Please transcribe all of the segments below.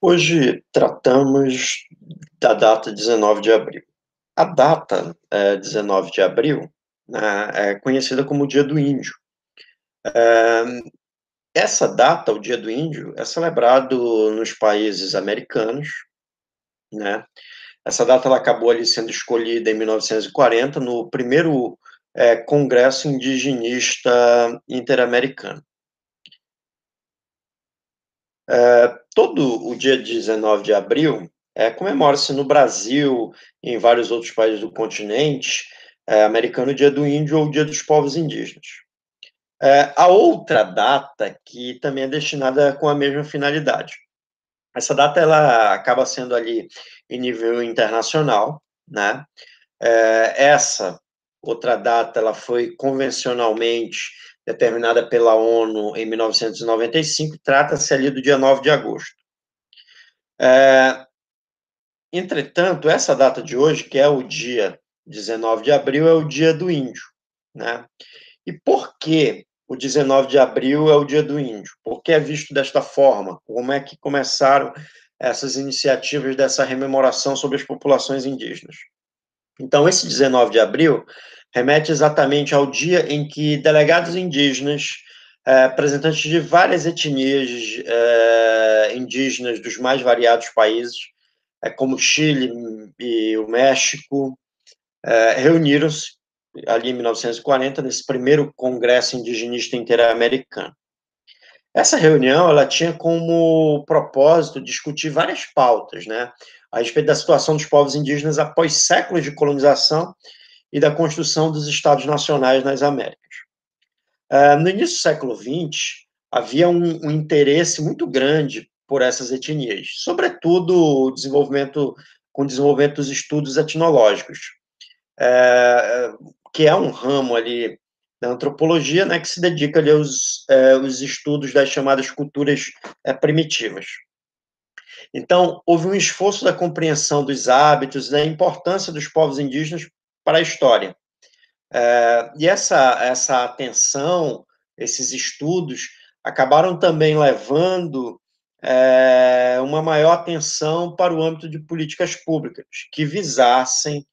Hoje tratamos da data 19 de abril. A data, 19 de abril, né, é conhecida como o Dia do Índio. Essa data, o Dia do Índio, é celebrado nos países americanos, né. Essa data ela acabou ali sendo escolhida em 1940 no primeiro, Congresso Indigenista Interamericano. Todo o dia 19 de abril, comemora-se no Brasil e em vários outros países do continente, americano, o Dia do Índio ou o Dia dos Povos Indígenas. A outra data que também é destinada com a mesma finalidade. Essa data ela acaba sendo ali em nível internacional, né. Essa outra data ela foi convencionalmente determinada pela ONU em 1995, trata-se ali do dia 9 de agosto. Eh, Entretanto, essa data de hoje, que é o dia 19 de abril, é o Dia do Índio, né. E por que o 19 de abril é o Dia do Índio? Por que é visto desta forma? Como é que começaram essas iniciativas dessa rememoração sobre as populações indígenas? Então, esse 19 de abril remete exatamente ao dia em que delegados indígenas, representantes de várias etnias, indígenas dos mais variados países, como o Chile e o México, reuniram-se ali em 1940, nesse primeiro Congresso Indigenista Interamericano. Essa reunião, ela tinha como propósito discutir várias pautas, né, a respeito da situação dos povos indígenas após séculos de colonização e da construção dos estados nacionais nas Américas. No início do século XX, havia um interesse muito grande por essas etnias, sobretudo com o desenvolvimento dos estudos etnológicos, que é um ramo ali da antropologia, né, que se dedica ali aos estudos das chamadas culturas primitivas. Então, houve um esforço da compreensão dos hábitos, da importância dos povos indígenas para a história. E essa atenção, esses estudos, acabaram também levando uma maior atenção para o âmbito de políticas públicas, que visassem,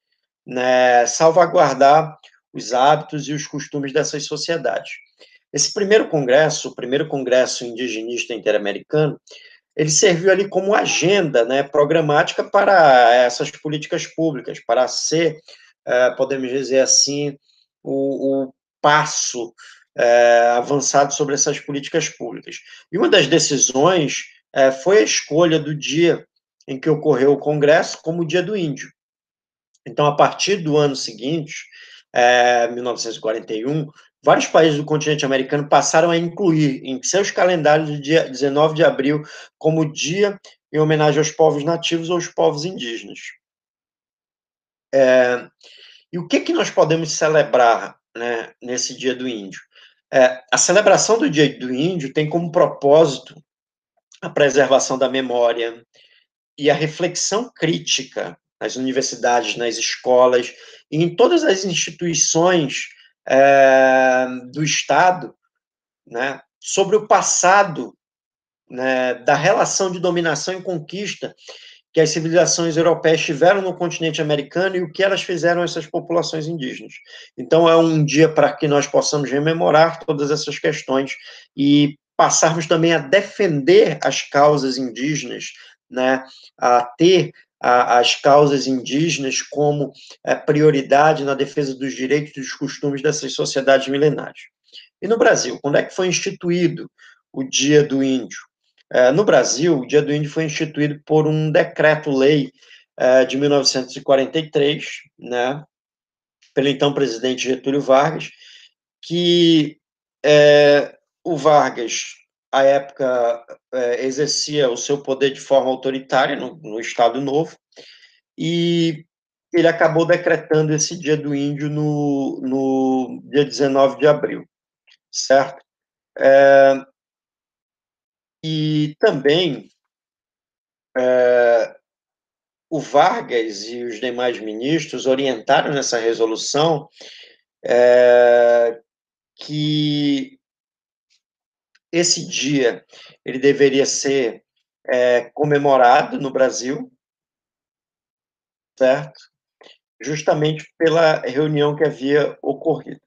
né, salvaguardar os hábitos e os costumes dessas sociedades. Esse primeiro congresso, o primeiro congresso indigenista interamericano, ele serviu ali como agenda, né, programática para essas políticas públicas, para ser, podemos dizer assim, o passo avançado sobre essas políticas públicas. E uma das decisões foi a escolha do dia em que ocorreu o Congresso como o Dia do Índio. Então, a partir do ano seguinte, 1941, vários países do continente americano passaram a incluir em seus calendários o dia 19 de abril como dia em homenagem aos povos nativos ou aos povos indígenas. E o que nós podemos celebrar, né, nesse Dia do Índio? A celebração do Dia do Índio tem como propósito a preservação da memória e a reflexão crítica nas universidades, nas escolas e em todas as instituições do Estado, né, sobre o passado, né, da relação de dominação e conquista que as civilizações europeias tiveram no continente americano e o que elas fizeram a essas populações indígenas. Então, é um dia para que nós possamos rememorar todas essas questões e passarmos também a defender as causas indígenas, né, a ter as causas indígenas como prioridade na defesa dos direitos e dos costumes dessas sociedades milenares. E no Brasil, quando é que foi instituído o Dia do Índio? No Brasil, o Dia do Índio foi instituído por um decreto-lei de 1943, né, pelo então presidente Getúlio Vargas, que o Vargas, à época, exercia o seu poder de forma autoritária no Estado Novo, e ele acabou decretando esse Dia do Índio no dia 19 de abril, certo? E também o Vargas e os demais ministros orientaram nessa resolução que esse dia ele deveria ser comemorado no Brasil, certo? Justamente pela reunião que havia ocorrido.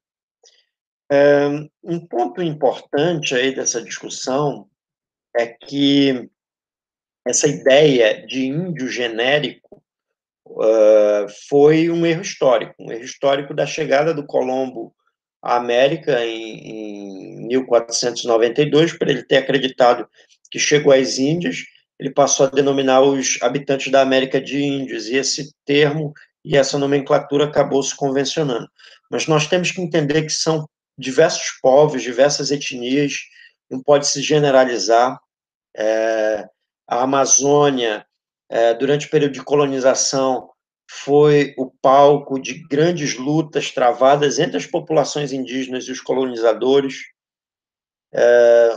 Um ponto importante aí dessa discussão é que essa ideia de índio genérico foi um erro histórico da chegada do Colombo à América em 1492, por ele ter acreditado que chegou às Índias, ele passou a denominar os habitantes da América de índios, e esse termo e essa nomenclatura acabou se convencionando. Mas nós temos que entender que são diversos povos, diversas etnias, não pode se generalizar. A Amazônia, durante o período de colonização, foi o palco de grandes lutas travadas entre as populações indígenas e os colonizadores.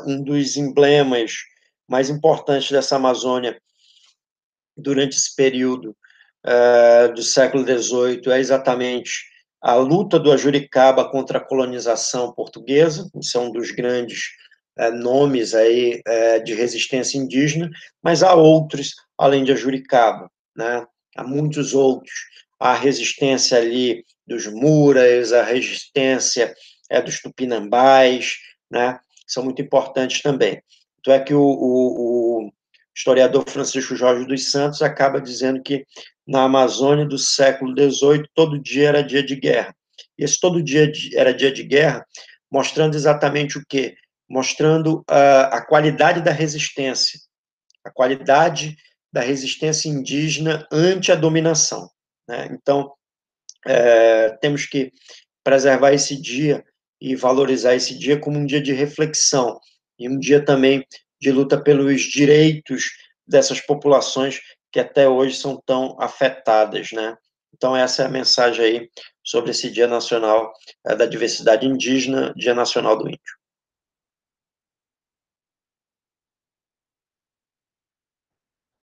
Um dos emblemas mais importantes dessa Amazônia durante esse período do século XVIII é exatamente a luta do Ajuricaba contra a colonização portuguesa. Isso é um dos grandes nomes aí de resistência indígena, mas há outros além de Ajuricaba, né? Há muitos outros. A resistência ali dos Muras, a resistência dos Tupinambás, né? São muito importantes também. Então é que o historiador Francisco Jorge dos Santos acaba dizendo que na Amazônia do século XVIII todo dia era dia de guerra. E esse todo dia era dia de guerra, mostrando exatamente o quê? Mostrando a qualidade da resistência, a qualidade da resistência indígena ante a dominação, né? Então, temos que preservar esse dia e valorizar esse dia como um dia de reflexão e um dia também de luta pelos direitos dessas populações que até hoje são tão afetadas, né? Então essa é a mensagem aí sobre esse Dia Nacional da Diversidade Indígena, Dia Nacional do Índio.